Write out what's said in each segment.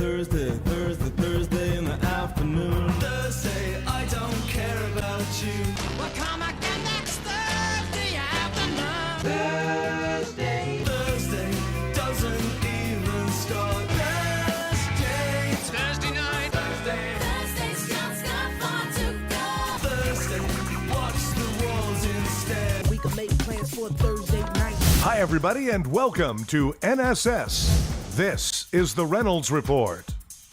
Thursday in the afternoon. Thursday, I don't care about you. Well, come again next Thursday afternoon. Thursday doesn't even start. Thursday night. Thursday's just got far to go. Thursday, watch the walls instead. We can make plans for Thursday night. Hi, everybody, and welcome to NSS. This is the Reynolds Report.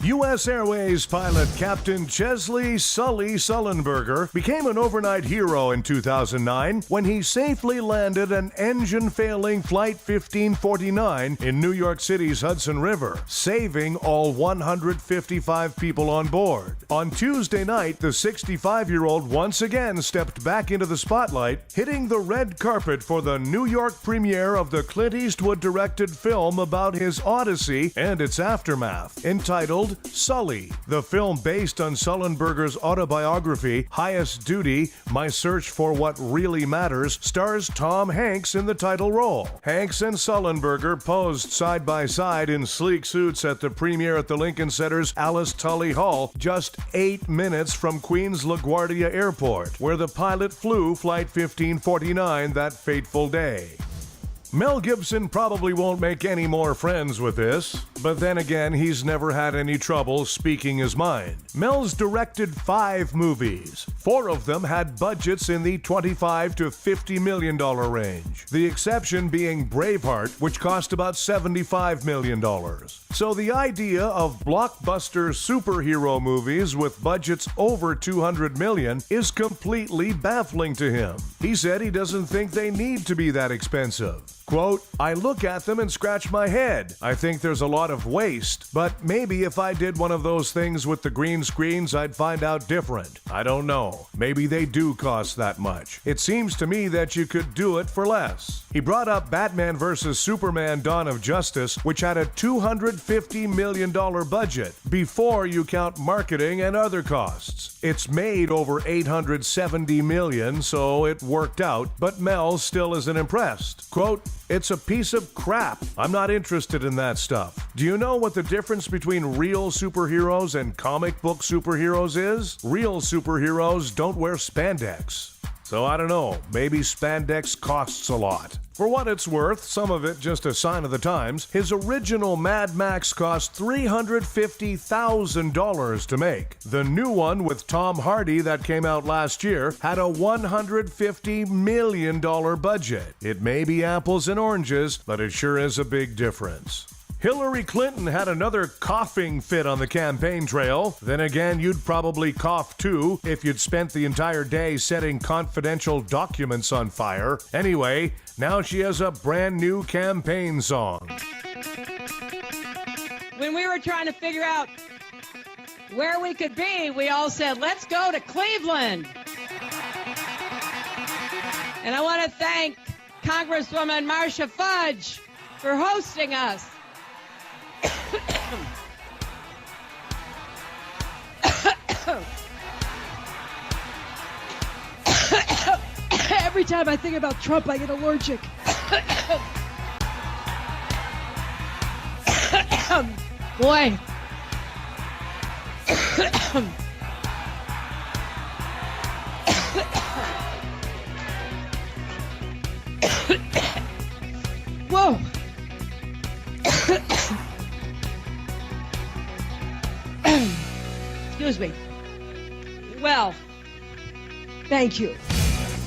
U.S. Airways pilot Captain Chesley "Sully" Sullenberger became an overnight hero in 2009 when he safely landed an engine-failing Flight 1549 in New York City's Hudson River, saving all 155 people on board. On Tuesday night, the 65-year-old once again stepped back into the spotlight, hitting the red carpet for the New York premiere of the Clint Eastwood-directed film about his odyssey and its aftermath, entitled Sully. The film, based on Sullenberger's autobiography, Highest Duty, My Search for What Really Matters, stars Tom Hanks in the title role. Hanks and Sullenberger posed side by side in sleek suits at the premiere at the Lincoln Center's Alice Tully Hall, just 8 minutes from Queens LaGuardia Airport, where the pilot flew Flight 1549 that fateful day. Mel Gibson probably won't make any more friends with this, but then again, he's never had any trouble speaking his mind. Mel's directed 5 movies. 4 of them had budgets in the $25 to $50 million range. The exception being Braveheart, which cost about $75 million. So the idea of blockbuster superhero movies with budgets over $200 million is completely baffling to him. He said he doesn't think they need to be that expensive. Quote, I look at them and scratch my head. I think there's a lot of waste, but maybe if I did one of those things with the green screens, I'd find out different. I don't know. Maybe they do cost that much. It seems to me that you could do it for less. He brought up Batman vs. Superman: Dawn of Justice, which had a $250 million budget, before you count marketing and other costs. It's made over $870 million, so it worked out, but Mel still isn't impressed. Quote, it's a piece of crap. I'm not interested in that stuff. Do you know what the difference between real superheroes and comic book superheroes is? Real superheroes don't wear spandex. So I don't know, maybe spandex costs a lot. For what it's worth, some of it just a sign of the times, his original Mad Max cost $350,000 to make. The new one with Tom Hardy that came out last year had a $150 million budget. It may be apples and oranges, but it sure is a big difference. Hillary Clinton had another coughing fit on the campaign trail. Then again, you'd probably cough too if you'd spent the entire day setting confidential documents on fire. Anyway, now she has a brand new campaign song. When we were trying to figure out where we could be, we all said, let's go to Cleveland. And I want to thank Congresswoman Marcia Fudge for hosting us. Every time I think about Trump, I get allergic. Boy. Whoa. Excuse me. Well, thank you.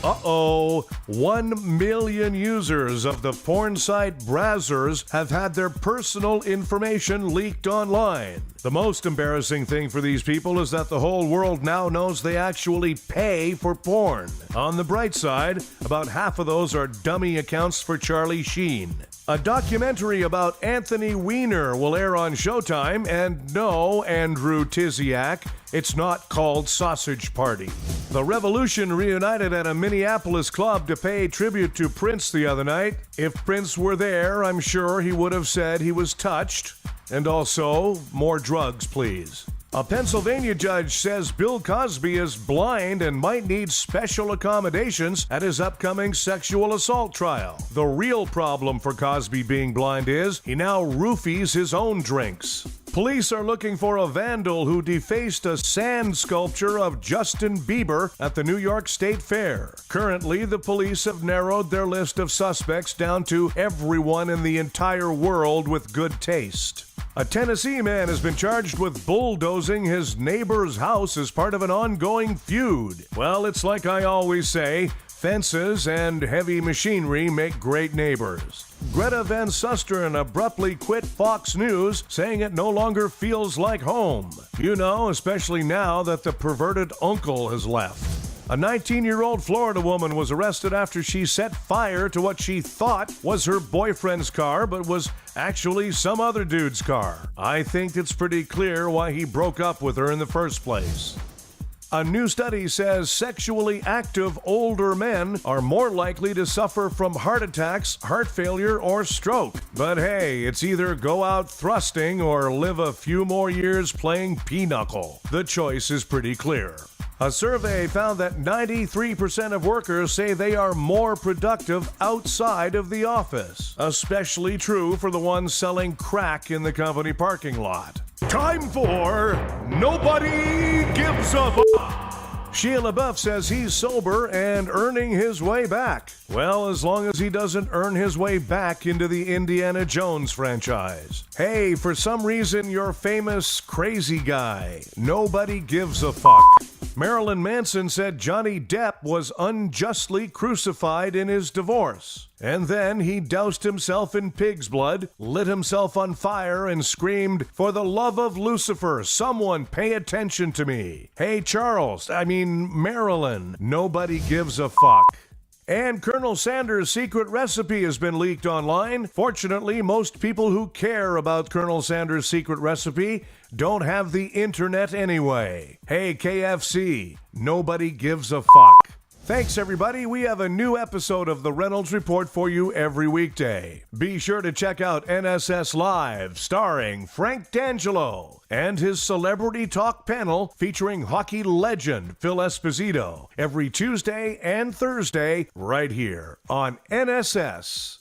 Uh-oh, 1 million users of the porn site Brazzers have had their personal information leaked online. The most embarrassing thing for these people is that the whole world now knows they actually pay for porn. On the bright side, about half of those are dummy accounts for Charlie Sheen. A documentary about Anthony Weiner will air on Showtime, and no, Andrew Tiziak, it's not called Sausage Party. The Revolution reunited at a Minneapolis club to pay tribute to Prince the other night. If Prince were there, I'm sure he would have said he was touched. And also, more drugs, please. A Pennsylvania judge says Bill Cosby is blind and might need special accommodations at his upcoming sexual assault trial. The real problem for Cosby being blind is he now roofies his own drinks. Police are looking for a vandal who defaced a sand sculpture of Justin Bieber at the New York State Fair. Currently, the police have narrowed their list of suspects down to everyone in the entire world with good taste. A Tennessee man has been charged with bulldozing his neighbor's house as part of an ongoing feud. Well, it's like I always say, fences and heavy machinery make great neighbors. Greta Van Susteren abruptly quit Fox News, saying it no longer feels like home. You know, especially now that the perverted uncle has left. A 19-year-old Florida woman was arrested after she set fire to what she thought was her boyfriend's car, but was actually some other dude's car. I think it's pretty clear why he broke up with her in the first place. A new study says sexually active older men are more likely to suffer from heart attacks, heart failure, or stroke. But hey, it's either go out thrusting or live a few more years playing pinochle. The choice is pretty clear. A survey found that 93% of workers say they are more productive outside of the office. Especially true for the ones selling crack in the company parking lot. Time for Nobody Gives a Shia LaBeouf says he's sober and earning his way back. Well, as long as he doesn't earn his way back into the Indiana Jones franchise. Hey, for some reason, you're famous crazy guy. Nobody gives a fuck. Marilyn Manson said Johnny Depp was unjustly crucified in his divorce. And then he doused himself in pig's blood, lit himself on fire, and screamed, "For the love of Lucifer, someone pay attention to me." Hey, Marilyn, nobody gives a fuck. And Colonel Sanders' secret recipe has been leaked online. Fortunately, most people who care about Colonel Sanders' secret recipe don't have the internet anyway. Hey, KFC, nobody gives a fuck. Thanks, everybody. We have a new episode of the Reynolds Report for you every weekday. Be sure to check out NSS Live, starring Frank D'Angelo, and his Celebrity Talk panel featuring hockey legend Phil Esposito, every Tuesday and Thursday right here on NSS.